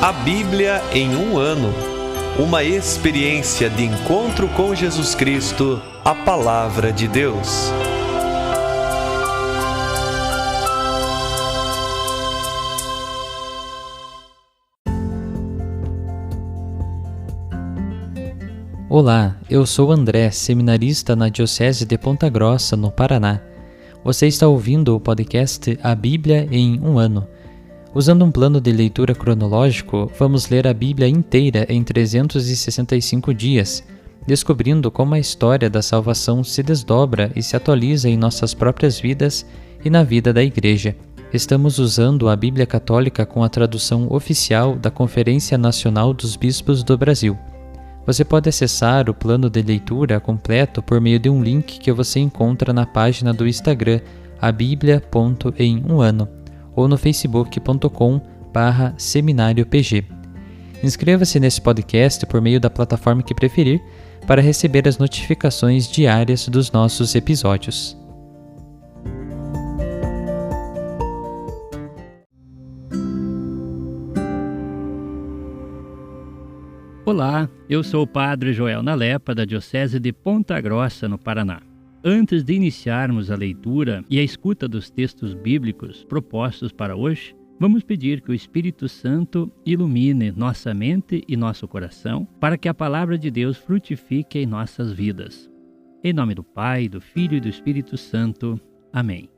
A Bíblia em um ano. Uma experiência de encontro com Jesus Cristo, a Palavra de Deus. Olá, eu sou André, seminarista na Diocese de Ponta Grossa, no Paraná. Você está ouvindo o podcast A Bíblia em um ano. Usando um plano de leitura cronológico, vamos ler a Bíblia inteira em 365 dias, descobrindo como a história da salvação se desdobra e se atualiza em nossas próprias vidas e na vida da Igreja. Estamos usando a Bíblia Católica com a tradução oficial da Conferência Nacional dos Bispos do Brasil. Você pode acessar o plano de leitura completo por meio de um link que você encontra na página do Instagram, abiblia.em1ano, ou no facebook.com/seminariopg. Inscreva-se nesse podcast por meio da plataforma que preferir para receber as notificações diárias dos nossos episódios. Olá, eu sou o Padre Joel Nalepa, da Diocese de Ponta Grossa, no Paraná. Antes de iniciarmos a leitura e a escuta dos textos bíblicos propostos para hoje, vamos pedir que o Espírito Santo ilumine nossa mente e nosso coração para que a Palavra de Deus frutifique em nossas vidas. Em nome do Pai, do Filho e do Espírito Santo. Amém.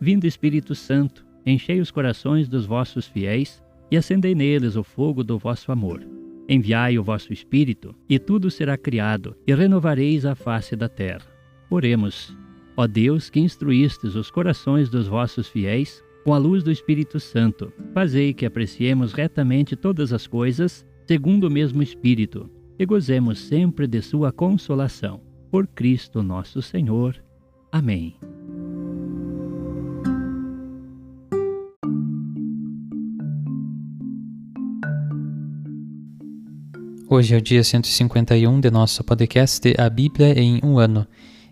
Vindo Espírito Santo, enchei os corações dos vossos fiéis e acendei neles o fogo do vosso amor. Enviai o vosso Espírito, e tudo será criado, e renovareis a face da terra. Oremos. Ó Deus, que instruístes os corações dos vossos fiéis com a luz do Espírito Santo, fazei que apreciemos retamente todas as coisas, segundo o mesmo Espírito, e gozemos sempre de sua consolação. Por Cristo nosso Senhor. Amém. Hoje é o dia 151 de nosso podcast A Bíblia em um ano,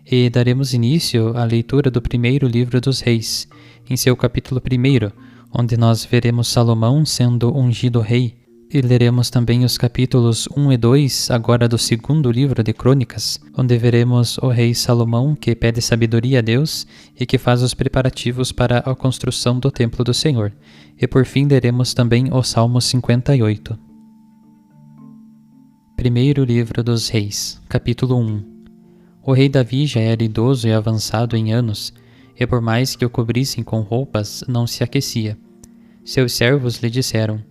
e daremos início à leitura do primeiro livro dos Reis, em seu capítulo 1, onde nós veremos Salomão sendo ungido rei, e leremos também os capítulos 1 e 2, agora do segundo livro de Crônicas, onde veremos o rei Salomão que pede sabedoria a Deus e que faz os preparativos para a construção do templo do Senhor, e por fim leremos também o Salmo 58. Primeiro livro dos Reis, capítulo 1. O rei Davi já era idoso e avançado em anos, e por mais que o cobrissem com roupas, não se aquecia. Seus servos lhe disseram: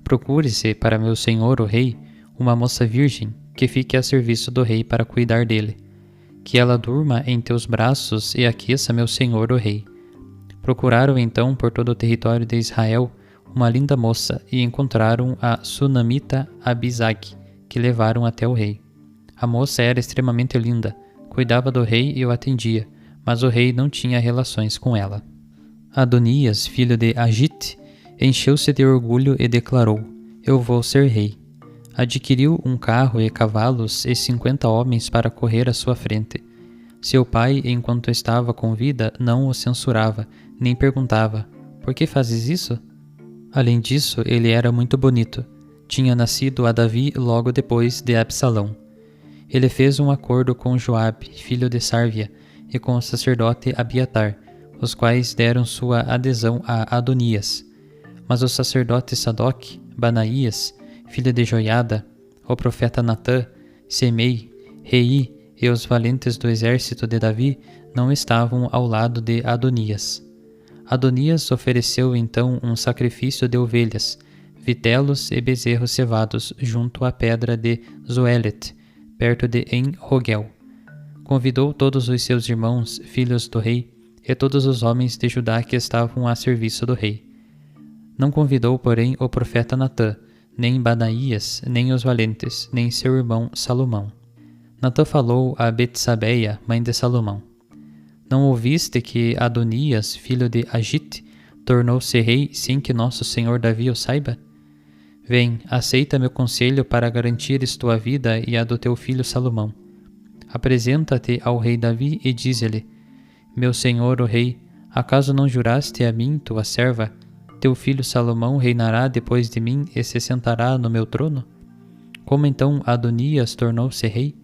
Procure-se para meu senhor o rei uma moça virgem, que fique a serviço do rei para cuidar dele. Que ela durma em teus braços e aqueça meu senhor o rei. Procuraram então por todo o território de Israel uma linda moça e encontraram a sunamita Abisag, que levaram até o rei. A moça era extremamente linda, cuidava do rei e o atendia, mas o rei não tinha relações com ela. Adonias, filho de Agite, encheu-se de orgulho e declarou: Eu vou ser rei. Adquiriu um carro e cavalos e 50 homens para correr à sua frente. Seu pai, enquanto estava com vida, não o censurava, nem perguntava: Por que fazes isso? Além disso, ele era muito bonito. Tinha nascido a Davi logo depois de Absalão. Ele fez um acordo com Joabe, filho de Sárvia, e com o sacerdote Abiatar, os quais deram sua adesão a Adonias. Mas o sacerdote Sadoc, Banaías, filho de Joiada, o profeta Natã, Semei, Rei e os valentes do exército de Davi não estavam ao lado de Adonias. Adonias ofereceu então um sacrifício de ovelhas, vitelos e bezerros cevados junto à pedra de Zoelet, perto de En-Rogel. Convidou todos os seus irmãos, filhos do rei, e todos os homens de Judá que estavam a serviço do rei. Não convidou, porém, o profeta Natã, nem Banaías, nem os valentes, nem seu irmão Salomão. Natã falou a Betsabeia, mãe de Salomão: Não ouviste que Adonias, filho de Agite, tornou-se rei sem que nosso senhor Davi o saiba? Vem, aceita meu conselho para garantires tua vida e a do teu filho Salomão. Apresenta-te ao rei Davi e dize-lhe: Meu senhor o rei, acaso não juraste a mim, tua serva, Teu filho Salomão reinará depois de mim e se sentará no meu trono? Como então Adonias tornou-se rei?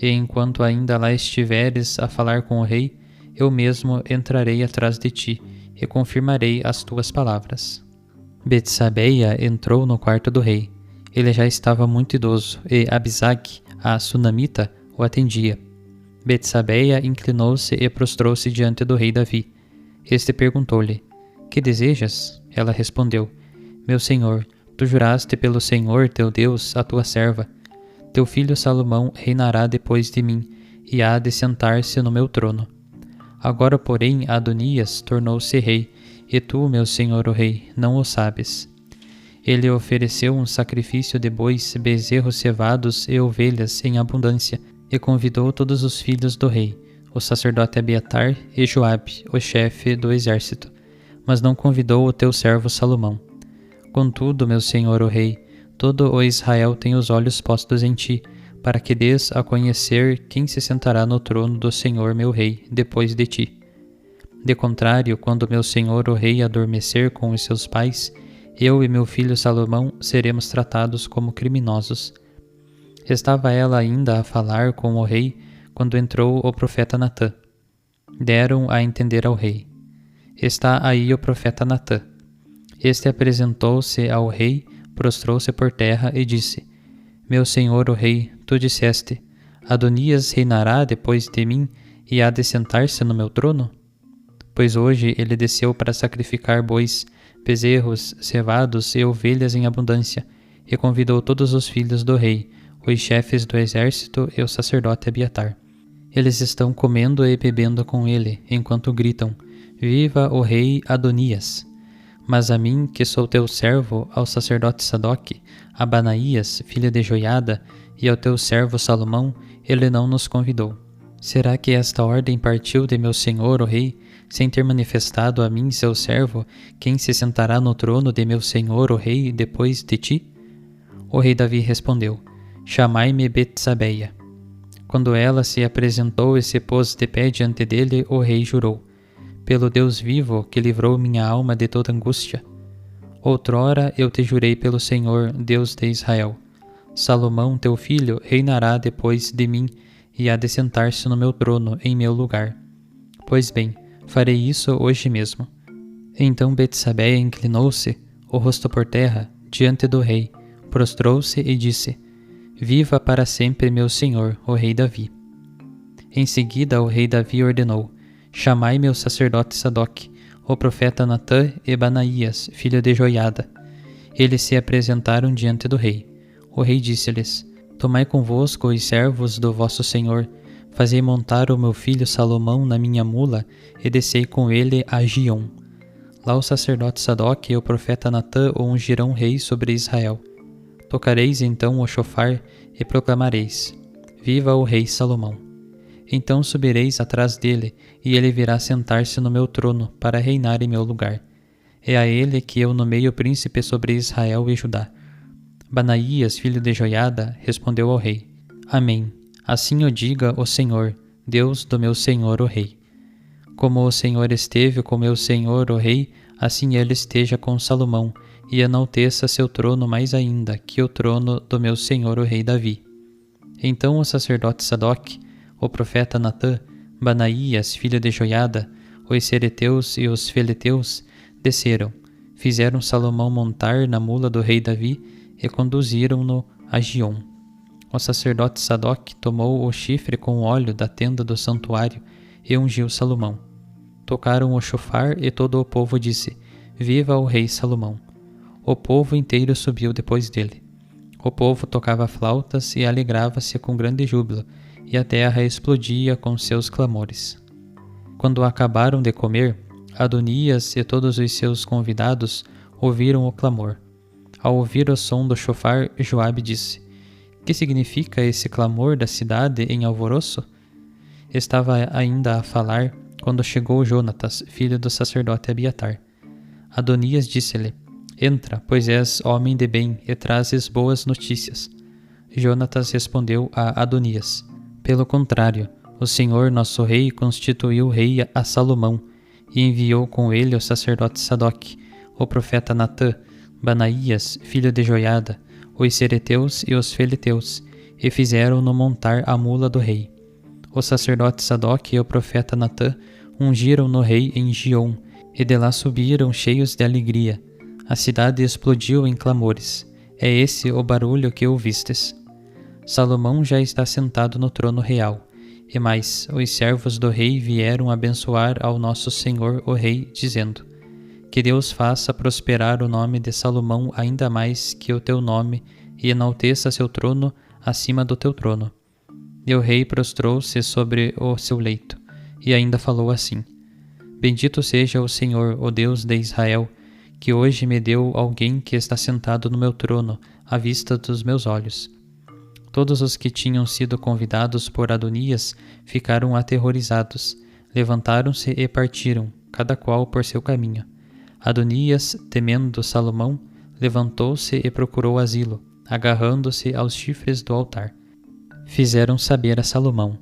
E enquanto ainda lá estiveres a falar com o rei, eu mesmo entrarei atrás de ti e confirmarei as tuas palavras. Betsabeia entrou no quarto do rei. Ele já estava muito idoso e Abisag, a sunamita, o atendia. Betsabeia inclinou-se e prostrou-se diante do rei Davi. Este perguntou-lhe: Que desejas? Ela respondeu: Meu senhor, tu juraste pelo Senhor teu Deus a tua serva. Teu filho Salomão reinará depois de mim e há de sentar-se no meu trono. Agora, porém, Adonias tornou-se rei, e tu, meu senhor o rei, não o sabes. Ele ofereceu um sacrifício de bois, bezerros cevados e ovelhas em abundância, e convidou todos os filhos do rei, o sacerdote Abiatar e Joabe, o chefe do exército, mas não convidou o teu servo Salomão. Contudo, meu senhor o rei, todo o Israel tem os olhos postos em ti, para que dês a conhecer quem se sentará no trono do Senhor meu rei, depois de ti. De contrário, quando meu senhor o rei adormecer com os seus pais, eu e meu filho Salomão seremos tratados como criminosos. Estava ela ainda a falar com o rei, quando entrou o profeta Natã. Deram a entender ao rei: Está aí o profeta Natã. Este apresentou-se ao rei, prostrou-se por terra e disse: Meu senhor o rei, tu disseste: Adonias reinará depois de mim e há de sentar-se no meu trono? Pois hoje ele desceu para sacrificar bois, bezerros, cevados e ovelhas em abundância, e convidou todos os filhos do rei, os chefes do exército e o sacerdote Abiatar. Eles estão comendo e bebendo com ele, enquanto gritam: Viva o rei Adonias! Mas a mim, que sou teu servo, ao sacerdote Sadoque, a Banaías, filho de Joiada, e ao teu servo Salomão, ele não nos convidou. Será que esta ordem partiu de meu senhor o rei, sem ter manifestado a mim, seu servo, quem se sentará no trono de meu senhor o rei depois de ti? O rei Davi respondeu: Chamai-me Betsabeia. Quando ela se apresentou e se pôs de pé diante dele, o rei jurou: Pelo Deus vivo, que livrou minha alma de toda angústia. Outrora eu te jurei pelo Senhor, Deus de Israel: Salomão, teu filho, reinará depois de mim e há de sentar-se no meu trono, em meu lugar. Pois bem, farei isso hoje mesmo. Então Betsabeia inclinou-se, o rosto por terra, diante do rei, prostrou-se e disse: Viva para sempre meu senhor, o rei Davi. Em seguida o rei Davi ordenou: Chamai meu sacerdote Sadoque, o profeta Natã e Banaías, filho de Joiada. Eles se apresentaram diante do rei. O rei disse-lhes: Tomai convosco os servos do vosso senhor, fazei montar o meu filho Salomão na minha mula e descei com ele a Giom. Lá o sacerdote Sadoque e o profeta Natã o ungirão rei sobre Israel. Tocareis então o chofar e proclamareis: Viva o rei Salomão! Então subireis atrás dele, e ele virá sentar-se no meu trono para reinar em meu lugar. É a ele que eu nomeio príncipe sobre Israel e Judá. Banaías, filho de Joiada, respondeu ao rei: Amém. Assim o diga o Senhor, Deus do meu senhor o rei. Como o Senhor esteve com meu senhor o rei, assim ele esteja com Salomão, e enalteça seu trono mais ainda que o trono do meu senhor o rei Davi. Então o sacerdote Sadoque, o profeta Natã, Banaías, filho de Joiada, os sereteus e os feleteus, desceram, fizeram Salomão montar na mula do rei Davi e conduziram-no a Giom. O sacerdote Sadoque tomou o chifre com óleo da tenda do santuário e ungiu Salomão. Tocaram o chofar e todo o povo disse: Viva o rei Salomão! O povo inteiro subiu depois dele. O povo tocava flautas e alegrava-se com grande júbilo, e a terra explodia com seus clamores. Quando acabaram de comer, Adonias e todos os seus convidados ouviram o clamor. Ao ouvir o som do chofar, Joabe disse: Que significa esse clamor da cidade em alvoroço? Estava ainda a falar quando chegou Jonatas, filho do sacerdote Abiatar. Adonias disse-lhe: Entra, pois és homem de bem e trazes boas notícias. Jonatas respondeu a Adonias: Pelo contrário, o Senhor nosso rei constituiu rei a Salomão e enviou com ele o sacerdote Sadoque, o profeta Natã, Banaías, filho de Joiada, os sereteus e os feleteus, e fizeram-no montar a mula do rei. O sacerdote Sadoc e o profeta Natã ungiram-no rei em Giom, e de lá subiram cheios de alegria. A cidade explodiu em clamores. É esse o barulho que ouvistes. Salomão já está sentado no trono real. E mais, os servos do rei vieram abençoar ao nosso senhor o rei, dizendo: Que Deus faça prosperar o nome de Salomão ainda mais que o teu nome, e enalteça seu trono acima do teu trono. E o rei prostrou-se sobre o seu leito, e ainda falou assim: Bendito seja o Senhor, o Deus de Israel, que hoje me deu alguém que está sentado no meu trono, à vista dos meus olhos. Todos os que tinham sido convidados por Adonias ficaram aterrorizados, levantaram-se e partiram, cada qual por seu caminho. Adonias, temendo Salomão, levantou-se e procurou asilo, agarrando-se aos chifres do altar. Fizeram saber a Salomão: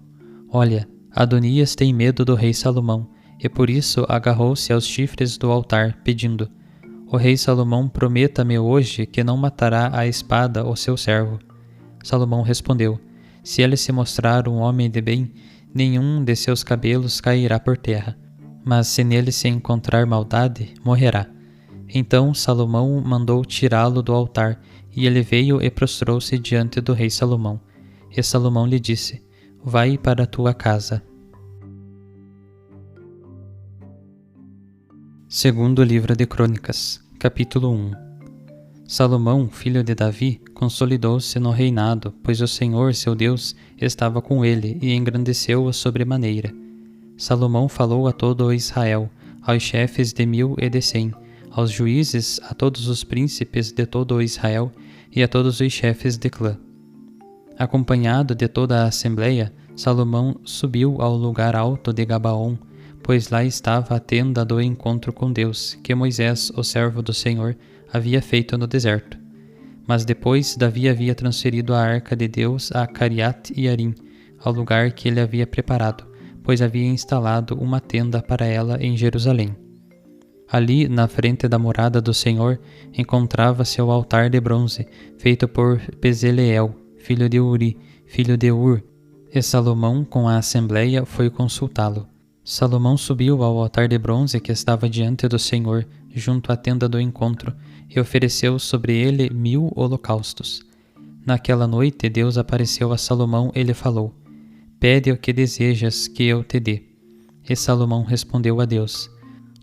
Olha, Adonias tem medo do rei Salomão, e por isso agarrou-se aos chifres do altar, pedindo: O rei Salomão prometa-me hoje que não matará à espada o seu servo. Salomão respondeu: Se ele se mostrar um homem de bem, nenhum de seus cabelos cairá por terra. Mas se nele se encontrar maldade, morrerá. Então Salomão mandou tirá-lo do altar, e ele veio e prostrou-se diante do rei Salomão. E Salomão lhe disse: Vai para a tua casa. Segundo livro de Crônicas, capítulo 1. Salomão, filho de Davi, consolidou-se no reinado, pois o Senhor, seu Deus, estava com ele e engrandeceu-o sobremaneira. Salomão falou a todo o Israel, aos chefes de 1000 e de 100, aos juízes, a todos os príncipes de todo o Israel e a todos os chefes de clã. Acompanhado de toda a assembleia, Salomão subiu ao lugar alto de Gabaon, pois lá estava a tenda do encontro com Deus, que Moisés, o servo do Senhor, havia feito no deserto. Mas depois Davi havia transferido a arca de Deus a Cariat e Arim, ao lugar que ele havia preparado, pois havia instalado uma tenda para ela em Jerusalém. Ali, na frente da morada do Senhor, encontrava-se o altar de bronze, feito por Bezaleel, filho de Uri, filho de Ur, e Salomão, com a assembleia, foi consultá-lo. Salomão subiu ao altar de bronze que estava diante do Senhor, junto à tenda do encontro, e ofereceu sobre ele 1000 holocaustos. Naquela noite Deus apareceu a Salomão e lhe falou: Pede o que desejas que eu te dê. E Salomão respondeu a Deus: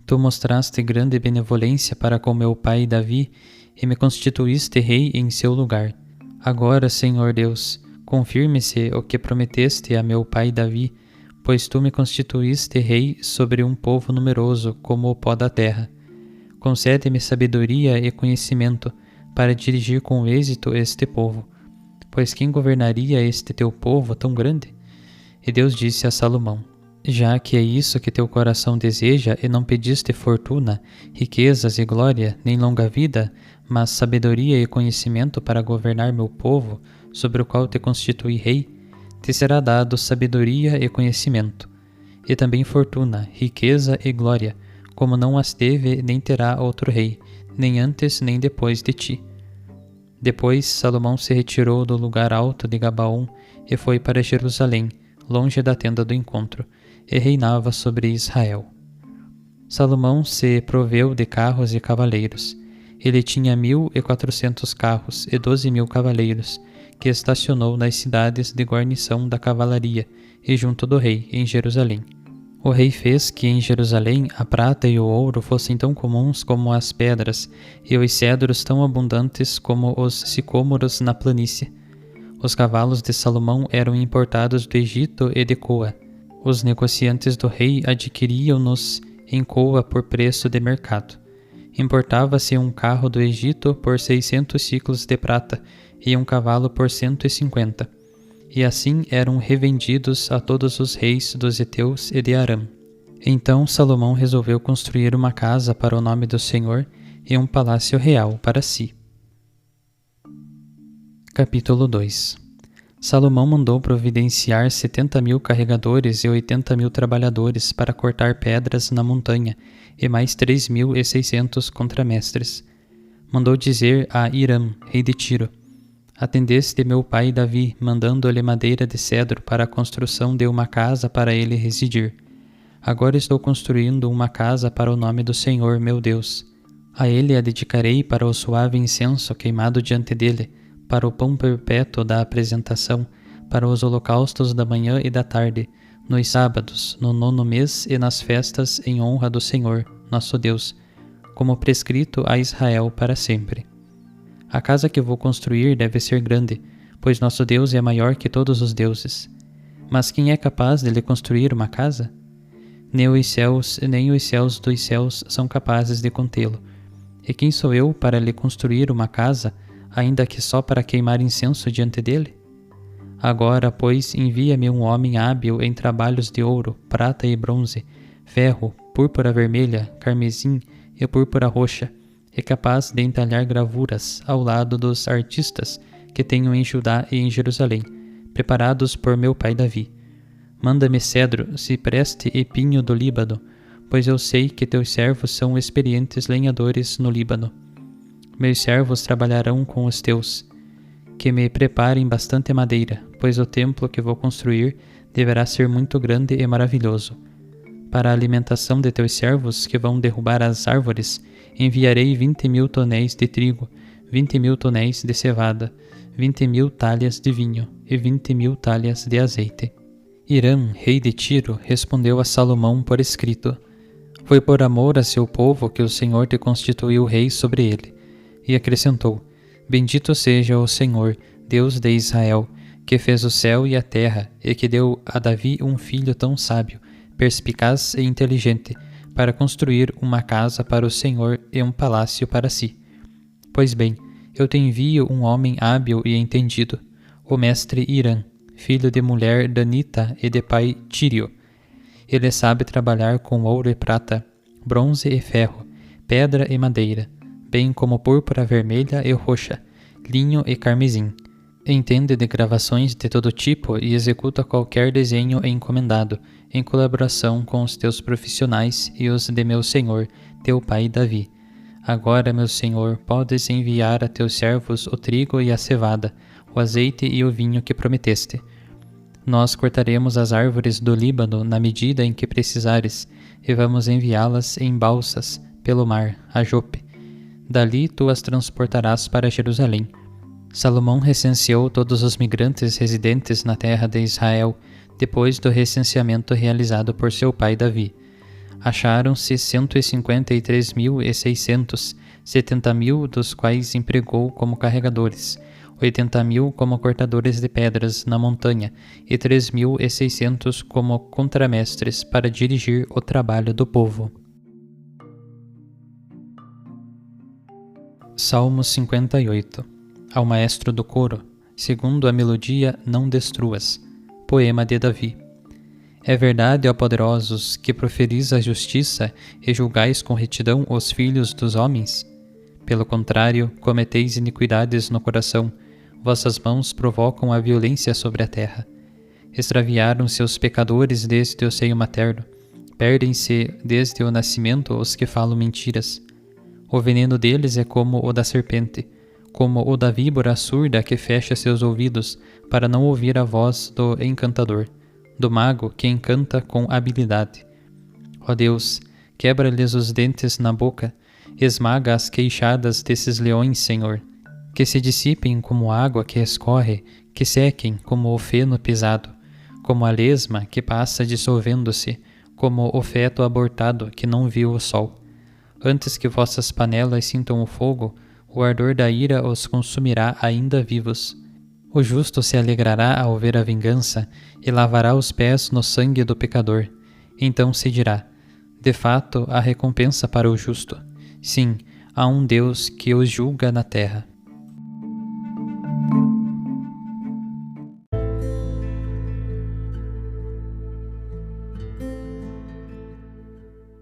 Tu mostraste grande benevolência para com meu pai Davi, e me constituíste rei em seu lugar. Agora, Senhor Deus, confirme-se o que prometeste a meu pai Davi, pois tu me constituíste rei sobre um povo numeroso como o pó da terra. Concede-me sabedoria e conhecimento para dirigir com êxito este povo, pois quem governaria este teu povo tão grande? E Deus disse a Salomão: Já que é isso que teu coração deseja, e não pediste fortuna, riquezas e glória, nem longa vida, mas sabedoria e conhecimento para governar meu povo, sobre o qual te constituí rei, te será dado sabedoria e conhecimento, e também fortuna, riqueza e glória, como não as teve nem terá outro rei, nem antes nem depois de ti. Depois Salomão se retirou do lugar alto de Gabaon e foi para Jerusalém, longe da tenda do encontro, e reinava sobre Israel. Salomão se proveu de carros e cavaleiros. Ele tinha 1400 carros e 12.000 cavaleiros, que estacionou nas cidades de guarnição da cavalaria e junto do rei, em Jerusalém. O rei fez que em Jerusalém a prata e o ouro fossem tão comuns como as pedras, e os cedros tão abundantes como os sicômoros na planície. Os cavalos de Salomão eram importados do Egito e de Coa. Os negociantes do rei adquiriam-nos em Coa por preço de mercado. Importava-se um carro do Egito por 600 siclos de prata e um cavalo por 150. E assim eram revendidos a todos os reis dos heteus e de Aram. Então Salomão resolveu construir uma casa para o nome do Senhor e um palácio real para si. Capítulo 2. Salomão mandou providenciar 70.000 carregadores e 80.000 trabalhadores para cortar pedras na montanha, e mais 3.600 contramestres. Mandou dizer a Hiram, rei de Tiro: Atendeste meu pai Davi, mandando-lhe madeira de cedro para a construção de uma casa para ele residir. Agora estou construindo uma casa para o nome do Senhor, meu Deus. A ele a dedicarei para o suave incenso queimado diante dele, para o pão perpétuo da apresentação, para os holocaustos da manhã e da tarde, nos sábados, no 9º mês e nas festas em honra do Senhor, nosso Deus, como prescrito a Israel para sempre. A casa que vou construir deve ser grande, pois nosso Deus é maior que todos os deuses. Mas quem é capaz de lhe construir uma casa? Nem os céus dos céus são capazes de contê-lo. E quem sou eu para lhe construir uma casa, ainda que só para queimar incenso diante dele? Agora, pois, envia-me um homem hábil em trabalhos de ouro, prata e bronze, ferro, púrpura vermelha, carmesim e púrpura roxa, e capaz de entalhar gravuras ao lado dos artistas que tenho em Judá e em Jerusalém, preparados por meu pai Davi. Manda-me cedro, cipreste e pinho do Líbano, pois eu sei que teus servos são experientes lenhadores no Líbano. Meus servos trabalharão com os teus. Que me preparem bastante madeira, pois o templo que vou construir deverá ser muito grande e maravilhoso. Para a alimentação de teus servos que vão derrubar as árvores, enviarei 20.000 tonéis de trigo, 20.000 tonéis de cevada, 20.000 talhas de vinho e 20.000 talhas de azeite. Hiram, rei de Tiro, respondeu a Salomão por escrito: Foi por amor a seu povo que o Senhor te constituiu rei sobre ele. E acrescentou: Bendito seja o Senhor, Deus de Israel, que fez o céu e a terra, e que deu a Davi um filho tão sábio, perspicaz e inteligente, para construir uma casa para o Senhor e um palácio para si. Pois bem, eu te envio um homem hábil e entendido, o mestre Hiram, filho de mulher danita e de pai Tírio. Ele sabe trabalhar com ouro e prata, bronze e ferro, pedra e madeira, bem como púrpura vermelha e roxa, linho e carmesim. Entende de gravações de todo tipo e executa qualquer desenho encomendado, em colaboração com os teus profissionais e os de meu senhor, teu pai Davi. Agora, meu senhor, podes enviar a teus servos o trigo e a cevada, o azeite e o vinho que prometeste. Nós cortaremos as árvores do Líbano na medida em que precisares, e vamos enviá-las em balsas pelo mar, a Jope. Dali tu as transportarás para Jerusalém. Salomão recenseou todos os migrantes residentes na terra de Israel, depois do recenseamento realizado por seu pai Davi. Acharam-se 153.600, 70.000 dos quais empregou como carregadores, 80.000 como cortadores de pedras na montanha e 3.600 como contramestres para dirigir o trabalho do povo. Salmo 58. Ao maestro do coro, segundo a melodia Não Destruas, poema de Davi. É verdade, ó poderosos, que proferis a justiça e julgais com retidão os filhos dos homens? Pelo contrário, cometeis iniquidades no coração, vossas mãos provocam a violência sobre a terra. Extraviaram-se os pecadores desde o seio materno, perdem-se desde o nascimento os que falam mentiras. O veneno deles é como o da serpente, como o da víbora surda que fecha seus ouvidos para não ouvir a voz do encantador, do mago que encanta com habilidade. Ó Deus, quebra-lhes os dentes na boca, esmaga as queixadas desses leões, Senhor, que se dissipem como água que escorre, que sequem como o feno pisado, como a lesma que passa dissolvendo-se, como o feto abortado que não viu o sol. Antes que vossas panelas sintam o fogo, o ardor da ira os consumirá ainda vivos. O justo se alegrará ao ver a vingança e lavará os pés no sangue do pecador. Então se dirá: de fato, há recompensa para o justo. Sim, há um Deus que os julga na terra.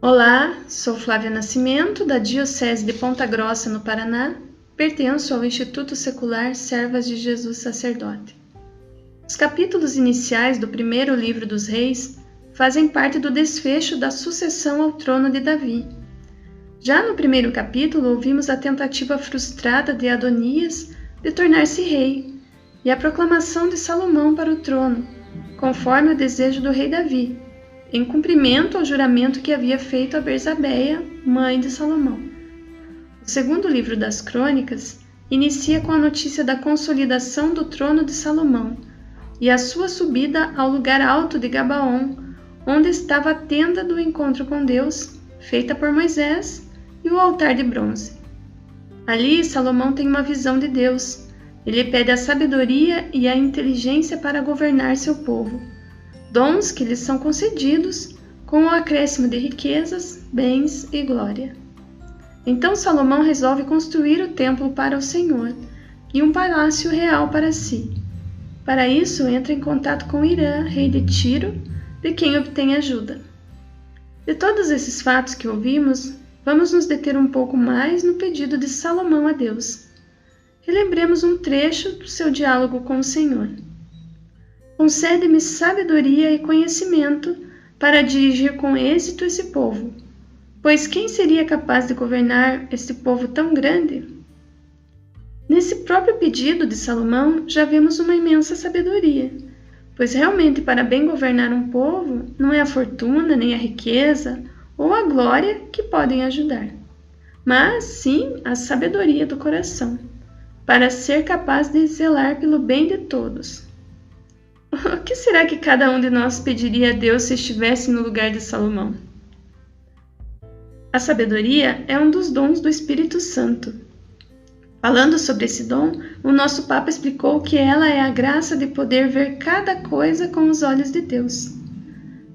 Olá, sou Flávia Nascimento, da Diocese de Ponta Grossa, no Paraná. Pertenço ao Instituto Secular Servas de Jesus Sacerdote. Os capítulos iniciais do primeiro livro dos Reis fazem parte do desfecho da sucessão ao trono de Davi. Já no primeiro capítulo, ouvimos a tentativa frustrada de Adonias de tornar-se rei e a proclamação de Salomão para o trono, conforme o desejo do rei Davi, em cumprimento ao juramento que havia feito a Berzabeia, mãe de Salomão. O segundo livro das Crônicas inicia com a notícia da consolidação do trono de Salomão e a sua subida ao lugar alto de Gabaon, onde estava a tenda do encontro com Deus, feita por Moisés, e o altar de bronze. Ali, Salomão tem uma visão de Deus. Ele pede a sabedoria e a inteligência para governar seu povo, dons que lhes são concedidos com o acréscimo de riquezas, bens e glória. Então Salomão resolve construir o templo para o Senhor e um palácio real para si. Para isso, entra em contato com Irã, rei de Tiro, de quem obtém ajuda. De todos esses fatos que ouvimos, vamos nos deter um pouco mais no pedido de Salomão a Deus. Relembremos um trecho do seu diálogo com o Senhor. Concede-me sabedoria e conhecimento para dirigir com êxito esse povo, pois quem seria capaz de governar esse povo tão grande? Nesse próprio pedido de Salomão já vemos uma imensa sabedoria, pois realmente para bem governar um povo não é a fortuna nem a riqueza ou a glória que podem ajudar, mas sim a sabedoria do coração, para ser capaz de zelar pelo bem de todos. O que será que cada um de nós pediria a Deus se estivesse no lugar de Salomão? A sabedoria é um dos dons do Espírito Santo. Falando sobre esse dom, o nosso Papa explicou que ela é a graça de poder ver cada coisa com os olhos de Deus.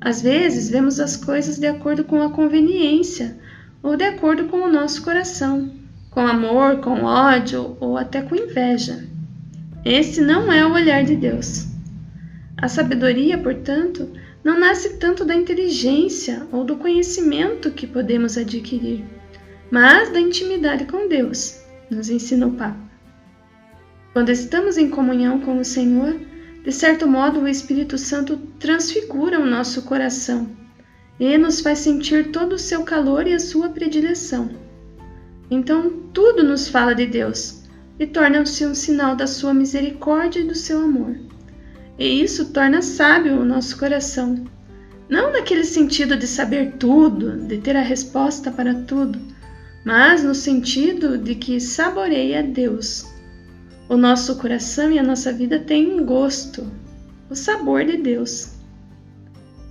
Às vezes, vemos as coisas de acordo com a conveniência ou de acordo com o nosso coração, com amor, com ódio ou até com inveja. Esse não é o olhar de Deus. A sabedoria, portanto, não nasce tanto da inteligência ou do conhecimento que podemos adquirir, mas da intimidade com Deus, nos ensina o Papa. Quando estamos em comunhão com o Senhor, de certo modo o Espírito Santo transfigura o nosso coração e nos faz sentir todo o seu calor e a sua predileção. Então tudo nos fala de Deus e torna-se um sinal da sua misericórdia e do seu amor. E isso torna sábio o nosso coração, não naquele sentido de saber tudo, de ter a resposta para tudo, mas no sentido de que saboreia Deus. O nosso coração e a nossa vida têm um gosto, o sabor de Deus.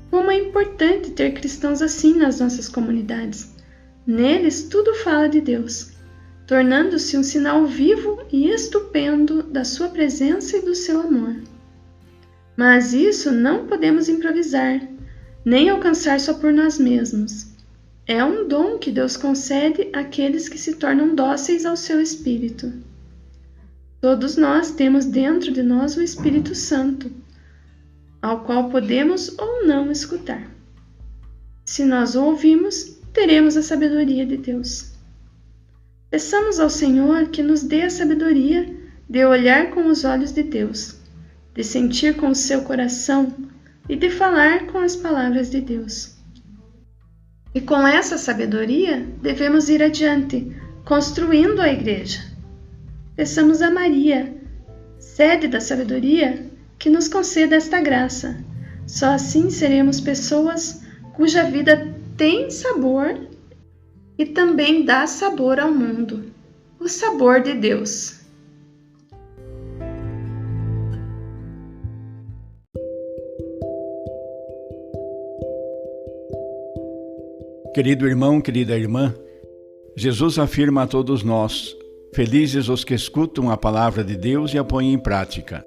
Como é importante ter cristãos assim nas nossas comunidades. Neles tudo fala de Deus, tornando-se um sinal vivo e estupendo da sua presença e do seu amor. Mas isso não podemos improvisar, nem alcançar só por nós mesmos. É um dom que Deus concede àqueles que se tornam dóceis ao seu Espírito. Todos nós temos dentro de nós o Espírito Santo, ao qual podemos ou não escutar. Se nós o ouvimos, teremos a sabedoria de Deus. Peçamos ao Senhor que nos dê a sabedoria de olhar com os olhos de Deus, de sentir com o seu coração e de falar com as palavras de Deus. E com essa sabedoria, devemos ir adiante, construindo a igreja. Peçamos a Maria, sede da sabedoria, que nos conceda esta graça. Só assim seremos pessoas cuja vida tem sabor e também dá sabor ao mundo, o sabor de Deus. Querido irmão, querida irmã, Jesus afirma a todos nós: felizes os que escutam a palavra de Deus e a põem em prática.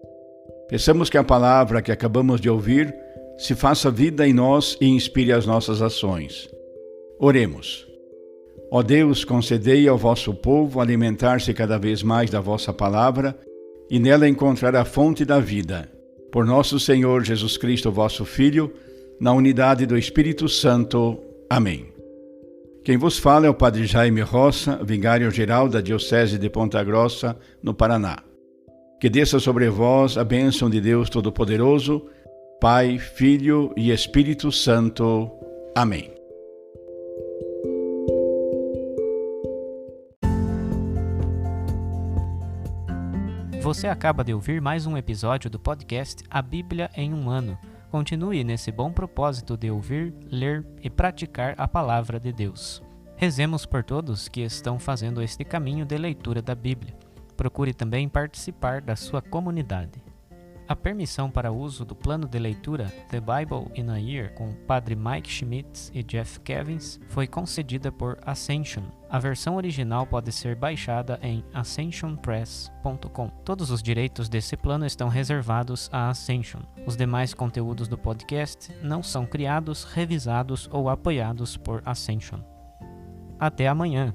Peçamos que a palavra que acabamos de ouvir se faça vida em nós e inspire as nossas ações. Oremos. Ó Deus, concedei ao vosso povo alimentar-se cada vez mais da vossa palavra e nela encontrar a fonte da vida. Por nosso Senhor Jesus Cristo, vosso Filho, na unidade do Espírito Santo. Amém. Quem vos fala é o Padre Jaime Roça, vigário-geral da Diocese de Ponta Grossa, no Paraná. Que desça sobre vós a bênção de Deus Todo-Poderoso, Pai, Filho e Espírito Santo. Amém. Você acaba de ouvir mais um episódio do podcast A Bíblia em um Ano. Continue nesse bom propósito de ouvir, ler e praticar a Palavra de Deus. Rezemos por todos que estão fazendo este caminho de leitura da Bíblia. Procure também participar da sua comunidade. A permissão para uso do plano de leitura The Bible in a Year com o Padre Mike Schmitz e Jeff Cavins foi concedida por Ascension. A versão original pode ser baixada em ascensionpress.com. Todos os direitos desse plano estão reservados à Ascension. Os demais conteúdos do podcast não são criados, revisados ou apoiados por Ascension. Até amanhã!